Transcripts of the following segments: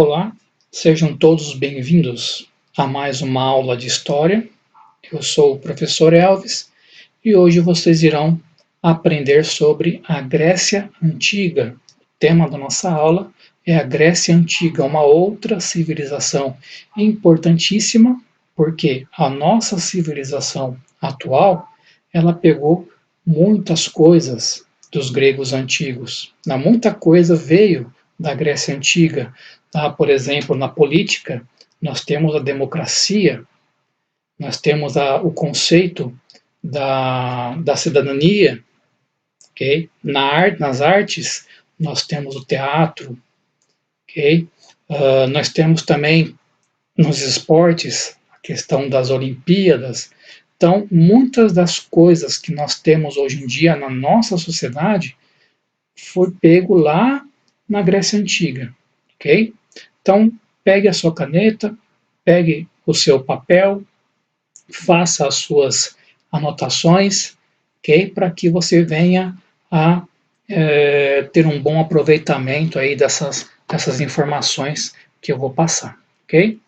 Olá, sejam todos bem-vindos a mais uma aula de História. Eu sou o professor Elvis e hoje vocês irão aprender sobre a Grécia Antiga. O tema da nossa aula é a Grécia Antiga, uma outra civilização importantíssima, porque a nossa civilização atual, ela pegou muitas coisas dos gregos antigos. Muita coisa veio da Grécia Antiga. Por exemplo, na política, nós temos a democracia, nós temos o conceito da cidadania, okay? Nas artes, nós temos o teatro, okay? Nós temos também nos esportes a questão das Olimpíadas. Então, muitas das coisas que nós temos hoje em dia na nossa sociedade foi pego lá na Grécia Antiga, ok? Então, pegue a sua caneta, pegue o seu papel, faça as suas anotações, ok? Para que você venha a ter um bom aproveitamento aí dessas informações que eu vou passar, ok?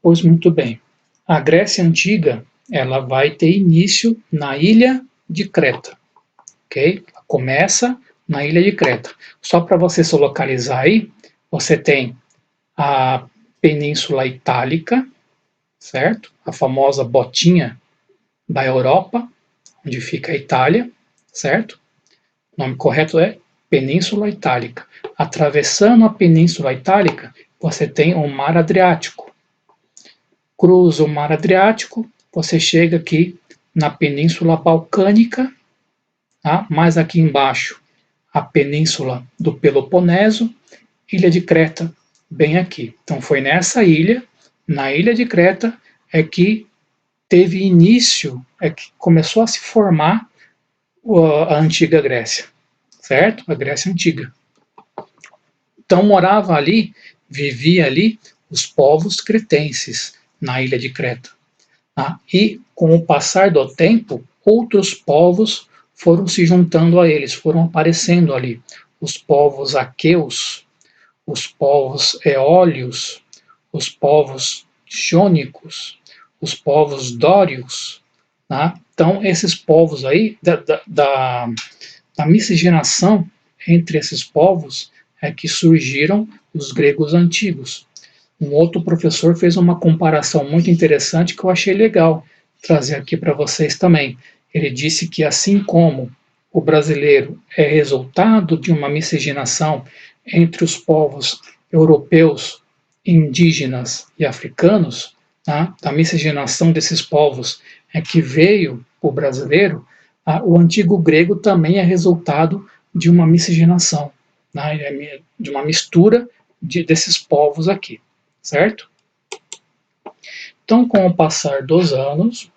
Pois muito bem. A Grécia Antiga, ela vai ter início na ilha de Creta, ok? Começa na ilha de Creta. Só para você se localizar aí, você tem a Península Itálica, certo? A famosa botinha da Europa, onde fica a Itália, certo? O nome correto é Península Itálica. Atravessando a Península Itálica, você tem o Mar Adriático. Cruza o Mar Adriático, você chega aqui na Península Balcânica, tá? Mais aqui embaixo, a Península do Peloponeso, Ilha de Creta, bem aqui. Então foi nessa ilha, na Ilha de Creta, é que teve início, é que começou a se formar a antiga Grécia, certo? A Grécia Antiga. Então morava ali, vivia ali os povos cretenses na Ilha de Creta. Tá? E com o passar do tempo, outros povos foram se juntando a eles, foram aparecendo ali. Os povos aqueus, os povos eólios, os povos jônicos, os povos dórios. Tá? Então, esses povos aí, da miscigenação entre esses povos, é que surgiram os gregos antigos. Um outro professor fez uma comparação muito interessante que eu achei legal trazer aqui para vocês também. Ele disse que assim como o brasileiro é resultado de uma miscigenação entre os povos europeus, indígenas e africanos, tá? Da miscigenação desses povos é que veio o brasileiro, o antigo grego também é resultado de uma miscigenação, né? De uma mistura desses povos aqui, certo? Então, com o passar dos anos,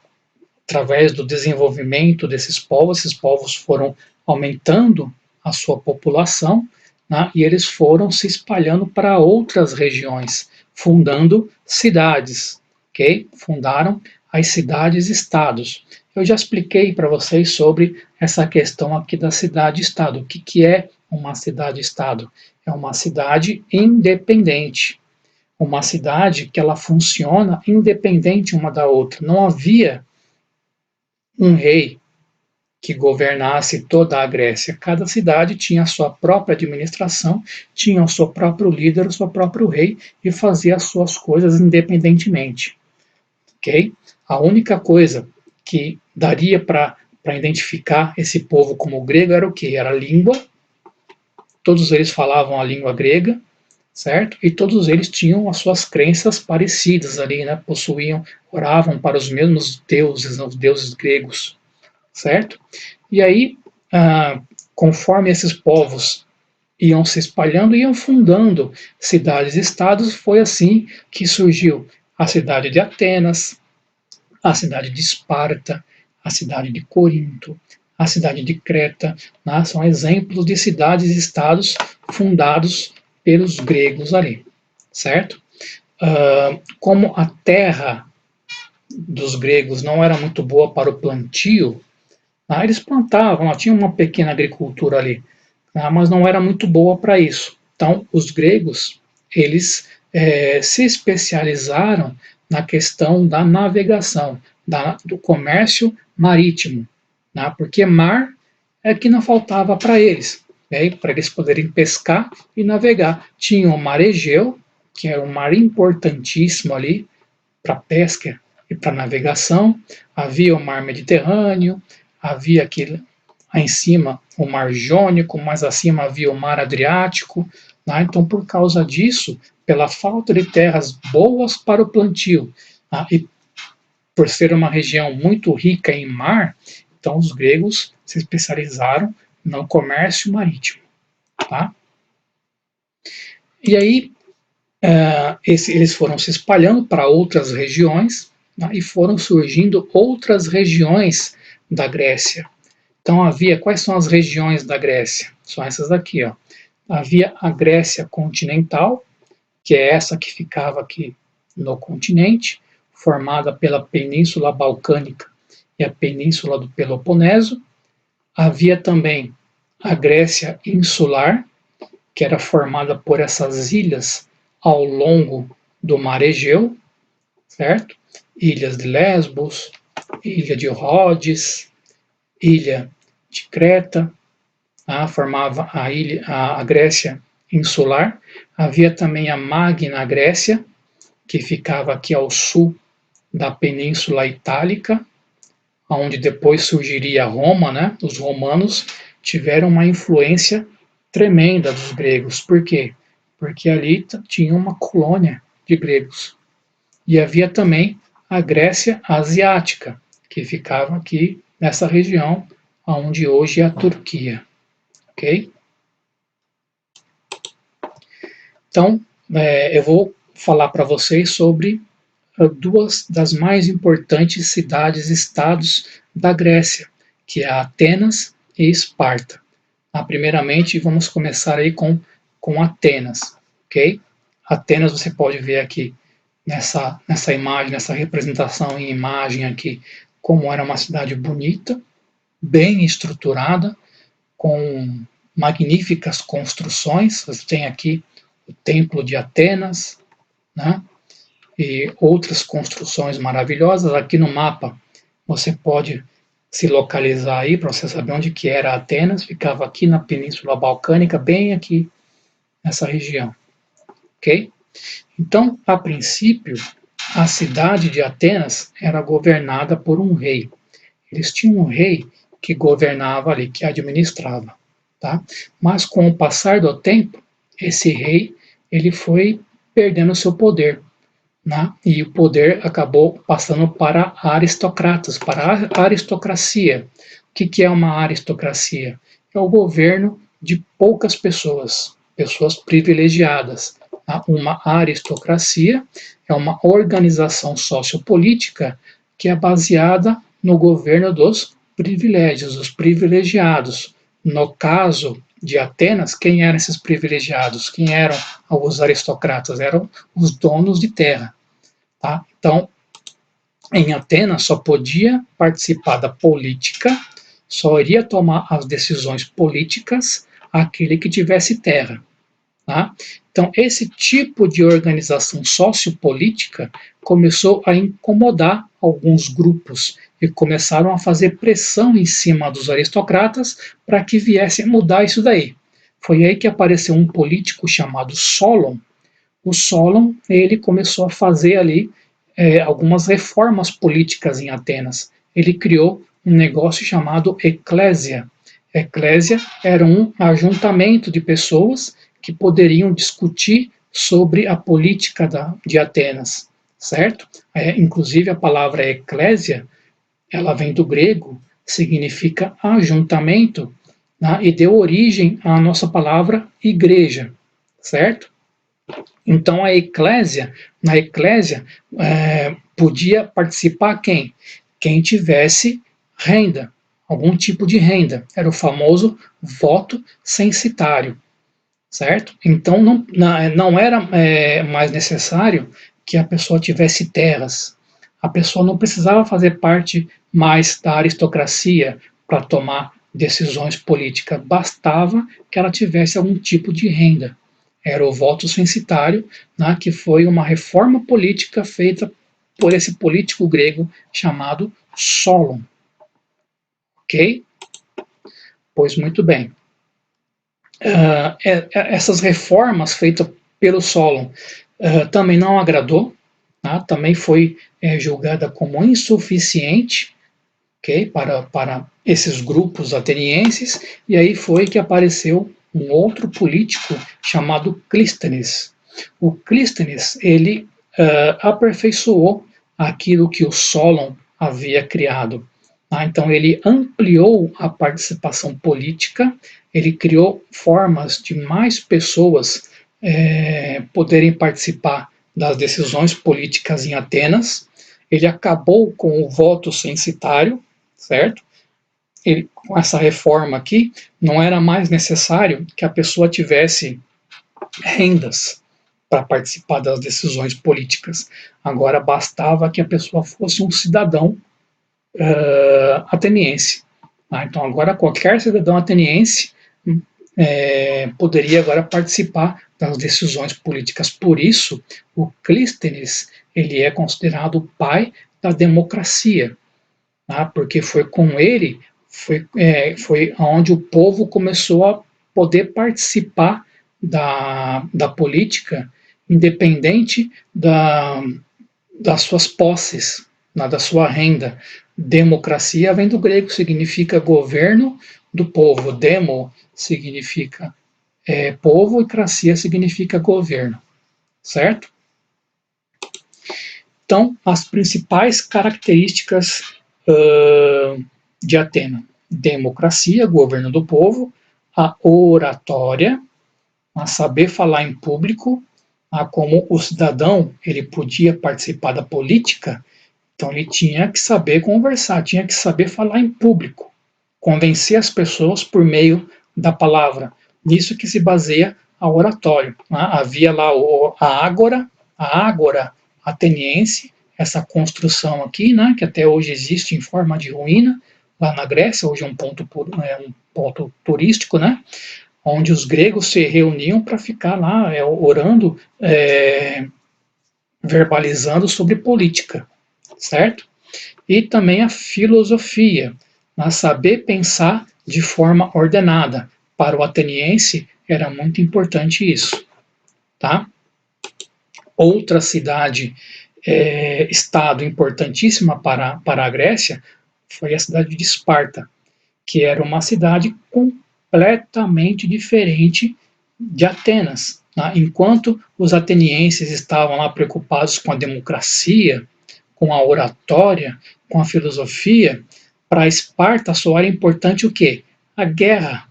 através do desenvolvimento desses povos, esses povos foram aumentando a sua população, né, e eles foram se espalhando para outras regiões, fundando cidades, ok? Fundaram as cidades-estados. Eu já expliquei para vocês sobre essa questão aqui da cidade-estado. O que é uma cidade-estado? É uma cidade independente, uma cidade que ela funciona independente uma da outra. Não havia um rei que governasse toda a Grécia. Cada cidade tinha a sua própria administração, tinha o seu próprio líder, o seu próprio rei e fazia as suas coisas independentemente. Ok? A única coisa que daria para identificar esse povo como grego era o quê? Era a língua. Todos eles falavam a língua grega, certo? E todos eles tinham as suas crenças parecidas ali, né? Possuíam, oravam para os mesmos deuses, né? Os deuses gregos, certo? E aí, conforme esses povos iam se espalhando, iam fundando cidades-estados, foi assim que surgiu a cidade de Atenas, a cidade de Esparta, a cidade de Corinto, a cidade de Creta, né? São exemplos de cidades-estados fundados pelos gregos ali, certo? Como a terra dos gregos não era muito boa para o plantio, eles plantavam, tinha uma pequena agricultura ali, mas não era muito boa para isso. Então, os gregos, eles se especializaram na questão da navegação, do comércio marítimo, né? Porque mar é que não faltava para eles, né? Para eles poderem pescar e navegar. Tinha o mar Egeu, que era um mar importantíssimo ali para pesca e para navegação. Havia o mar Mediterrâneo, havia aquele aí em cima o mar Jônico, mais acima havia o mar Adriático, né? Então, por causa disso, pela falta de terras boas para o plantio, né? E por ser uma região muito rica em mar, então os gregos se especializaram no comércio marítimo. Tá? E aí eles foram se espalhando para outras regiões, né? E foram surgindo outras regiões da Grécia. Então quais são as regiões da Grécia? São essas aqui, ó. Havia a Grécia continental, que é essa que ficava aqui no continente, formada pela Península Balcânica e a Península do Peloponeso. Havia também a Grécia insular, que era formada por essas ilhas ao longo do Mar Egeu, certo? Ilhas de Lesbos, ilha de Rhodes, ilha de Creta, formava a Grécia insular. Havia também a Magna Grécia, que ficava aqui ao sul da Península Itálica, onde depois surgiria Roma, né? Os romanos tiveram uma influência tremenda dos gregos. Por quê? Porque ali tinha uma colônia de gregos. E havia também a Grécia Asiática, que ficava aqui nessa região, onde hoje é a Turquia. Ok? Então, eu vou falar para vocês sobre duas das mais importantes cidades-estados da Grécia, que é Atenas e Esparta. Primeiramente, vamos começar aí com Atenas, ok? Atenas você pode ver aqui nessa imagem, nessa representação em imagem aqui, como era uma cidade bonita, bem estruturada, com magníficas construções. Você tem aqui o Templo de Atenas, né? E outras construções maravilhosas. Aqui no mapa você pode se localizar aí para você saber onde que era Atenas. Ficava aqui na Península Balcânica, bem aqui nessa região, ok? Então, a princípio, a cidade de Atenas era governada por um rei. Eles tinham um rei que governava ali, que administrava, tá? Mas com o passar do tempo, esse rei ele foi perdendo seu poder, né? E o poder acabou passando para aristocratas, para a aristocracia. O que é uma aristocracia? É o governo de poucas pessoas, pessoas privilegiadas. Uma aristocracia é uma organização sociopolítica que é baseada no governo dos privilégios, dos privilegiados. No caso de Atenas, quem eram esses privilegiados? Quem eram os aristocratas? Eram os donos de terra. Tá? Então, em Atenas só podia participar da política, só iria tomar as decisões políticas aquele que tivesse terra. Tá? Então, esse tipo de organização sociopolítica começou a incomodar alguns grupos e começaram a fazer pressão em cima dos aristocratas para que viessem a mudar isso daí. Foi aí que apareceu um político chamado Solon. O Solon, ele começou a fazer ali algumas reformas políticas em Atenas. Ele criou um negócio chamado eclésia. Eclésia era um ajuntamento de pessoas que poderiam discutir sobre a política de Atenas, certo? Inclusive a palavra eclésia, ela vem do grego, significa ajuntamento, né, e deu origem à nossa palavra igreja, certo? Então na eclésia podia participar quem? Quem tivesse renda, algum tipo de renda. Era o famoso voto censitário, certo? Então não era mais necessário que a pessoa tivesse terras. A pessoa não precisava fazer parte mais da aristocracia para tomar decisões políticas. Bastava que ela tivesse algum tipo de renda. era o voto censitário, né, que foi uma reforma política feita por esse político grego chamado Solon. Ok? Pois muito bem. Essas reformas feitas pelo Solon também não agradou, tá? Também foi julgada como insuficiente, okay, para esses grupos atenienses, e aí foi que apareceu um outro político chamado Clístenes. O Clístenes, ele aperfeiçoou aquilo que o Solon havia criado. Tá? Então, ele ampliou a participação política, ele criou formas de mais pessoas poderem participar das decisões políticas em Atenas, ele acabou com o voto censitário, certo? Ele, com essa reforma aqui, não era mais necessário que a pessoa tivesse rendas para participar das decisões políticas. Agora bastava que a pessoa fosse um cidadão ateniense. Tá? Então agora qualquer cidadão ateniense poderia agora participar das decisões políticas. Por isso, o Clístenes ele é considerado o pai da democracia, tá? Porque foi com ele foi onde o povo começou a poder participar da política, independente das suas posses, da sua renda. Democracia vem do grego, significa governo do povo. Demo significa povo e cracia significa governo, certo? Então, as principais características de Atena: democracia, governo do povo, a oratória, a saber falar em público, como o cidadão ele podia participar da política, então ele tinha que saber conversar, tinha que saber falar em público, convencer as pessoas por meio da palavra. Nisso que se baseia a oratório. Havia lá a ágora ateniense, essa construção aqui, né, que até hoje existe em forma de ruína, lá na Grécia, hoje é um ponto turístico, né, onde os gregos se reuniam para ficar lá orando, verbalizando sobre política, certo? E também a filosofia, saber pensar de forma ordenada. Para o ateniense era muito importante isso, tá? Outra cidade, estado importantíssima para a Grécia foi a cidade de Esparta, que era uma cidade completamente diferente de Atenas. Tá? Enquanto os atenienses estavam lá preocupados com a democracia, com a oratória, com a filosofia, para Esparta só era importante o quê? A guerra,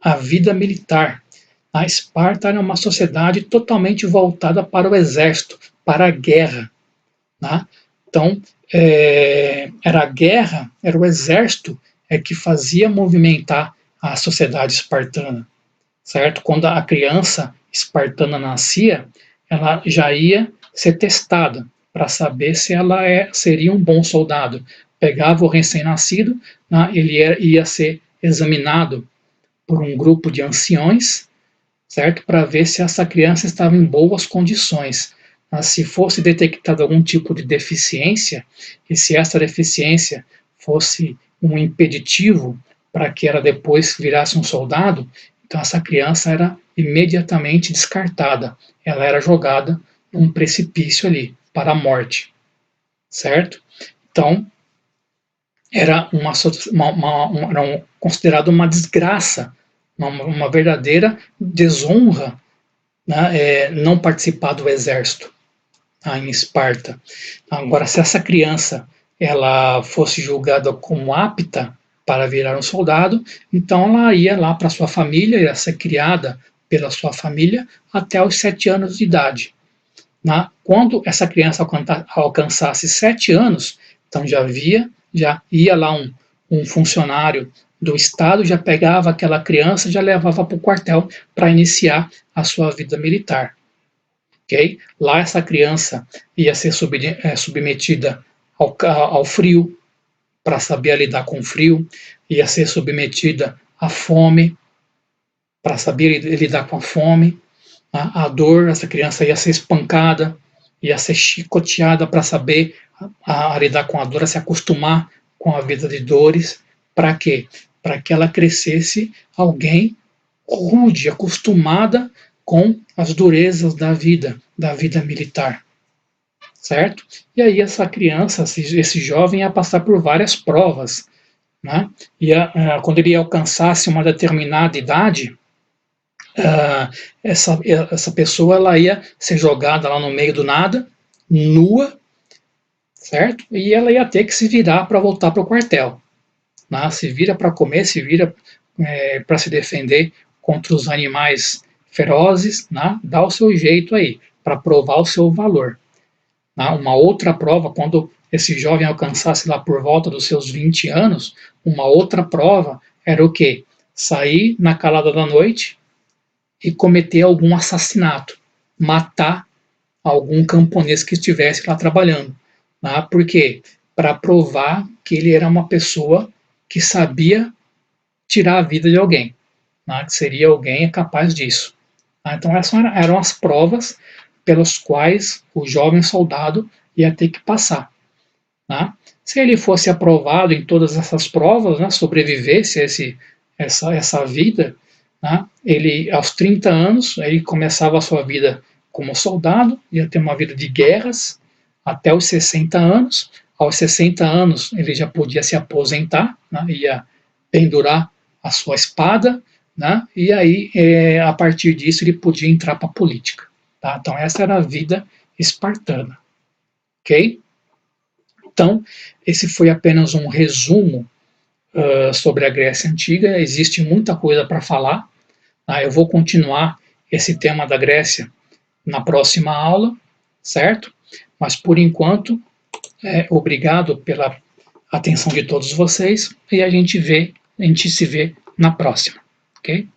a vida militar. A Esparta era uma sociedade totalmente voltada para o exército, para a guerra. Tá? Então, era a guerra, era o exército que fazia movimentar a sociedade espartana, certo? Quando a criança espartana nascia, ela já ia ser testada para saber se ela seria um bom soldado. Pegava o recém-nascido, né, ele ia ser examinado por um grupo de anciões, certo? Para ver se essa criança estava em boas condições. Se fosse detectado algum tipo de deficiência, e se essa deficiência fosse um impeditivo para que ela depois virasse um soldado, então essa criança era imediatamente descartada. Ela era jogada num precipício ali, para a morte, certo? Então, era considerado uma desgraça, uma verdadeira desonra, né, não participar do exército em Esparta. Agora, se essa criança ela fosse julgada como apta para virar um soldado, então ela ia lá para sua família, ia ser criada pela sua família até os 7 anos de idade. Quando essa criança alcançasse 7 anos, então já ia lá um funcionário do Estado, já pegava aquela criança e já levava para o quartel para iniciar a sua vida militar. Okay? Lá essa criança ia ser submetida ao frio, para saber lidar com o frio, ia ser submetida à fome, para saber lidar com a fome, a dor, essa criança ia ser espancada, ia ser chicoteada para saber a lidar com a dor, a se acostumar com a vida de dores. Para quê? Para que ela crescesse alguém rude, acostumada com as durezas da vida militar, certo? E aí essa criança, esse jovem ia passar por várias provas, né? Quando ele alcançasse uma determinada idade, essa pessoa ela ia ser jogada lá no meio do nada, nua, certo? E ela ia ter que se virar para voltar para o quartel, né? Se vira para comer, se vira para se defender contra os animais ferozes, né? Dá o seu jeito aí para provar o seu valor. Né? Uma outra prova, quando esse jovem alcançasse lá por volta dos seus 20 anos, uma outra prova era o quê? Sair na calada da noite e cometer algum assassinato, matar algum camponês que estivesse lá trabalhando. Né? Por quê? Para provar que ele era uma pessoa que sabia tirar a vida de alguém, né? Que seria alguém capaz disso. Então essas eram as provas pelas quais o jovem soldado ia ter que passar. Né? Se ele fosse aprovado em todas essas provas, né, sobrevivesse essa vida, né, ele aos 30 anos ele começava a sua vida como soldado, ia ter uma vida de guerras até os 60 anos. Aos 60 anos ele já podia se aposentar, né, ia pendurar a sua espada, né, e aí a partir disso ele podia entrar para a política. Tá? Então essa era a vida espartana. Ok? Então, esse foi apenas um resumo sobre a Grécia Antiga. Existe muita coisa para falar. Eu vou continuar esse tema da Grécia na próxima aula, certo? Mas, por enquanto, obrigado pela atenção de todos vocês e a gente se vê na próxima, ok?